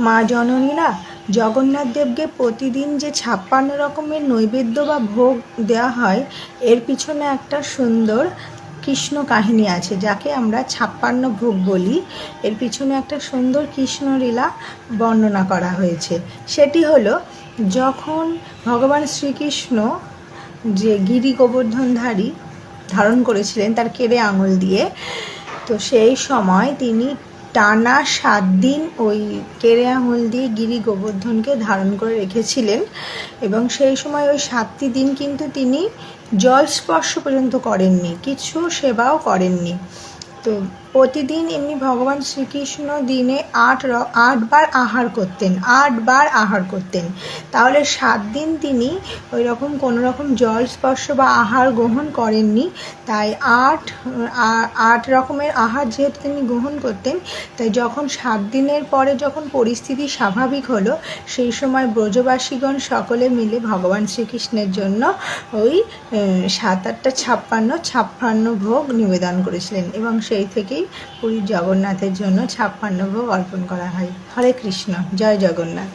মা জননীরা জগন্নাথ দেবকে প্রতিদিন যে 56 রকমের নৈবেদ্য বা ভোগ দেওয়া হয়, এর পিছনে একটা সুন্দর কৃষ্ণ কাহিনী আছে, যাকে আমরা 56 ভোগ বলি। এর পিছনে একটা সুন্দর কৃষ্ণলীলা বর্ণনা করা হয়েছে। সেটি হলো, যখন ভগবান শ্রীকৃষ্ণ যে গিরি গোবর্ধনধারী ধারণ করেছিলেন তার কেড়ে আঙুল দিয়ে, তো সেই সময় তিনি টানা 7 দিন ওই কেড়ে আঙুল দিয়ে গিরি গোবর্ধনকে ধারণ করে রেখেছিলেন, এবং সেই সময় ওই 7টি দিন কিন্তু তিনি জল স্পর্শ পর্যন্ত করেননি, কিছু সেবাও করেননি। তো প্রতিদিন এমনি ভগবান শ্রীকৃষ্ণ দিনে 8 বার আহার করতেন, 8 বার আহার করতেন। তাহলে 7 দিন তিনি ওই রকম কোনো রকম জল স্পর্শ বা আহার গ্রহণ করেননি। তাই 8 রকমের আহার যেহেতু তিনি গ্রহণ করতেন, তাই যখন 7 দিনের পরে যখন পরিস্থিতি স্বাভাবিক হলো, সেই সময় ব্রজবাসীগণ সকলে মিলে ভগবান শ্রীকৃষ্ণের জন্য ওই 7, 8, 56 ভোগ নিবেদন করেছিলেন, এবং সেই থেকেই পুরীর জগন্নাথের জন্য 56 ভোগ অর্পণ করা হয়। হরে কৃষ্ণ, জয় জগন্নাথ।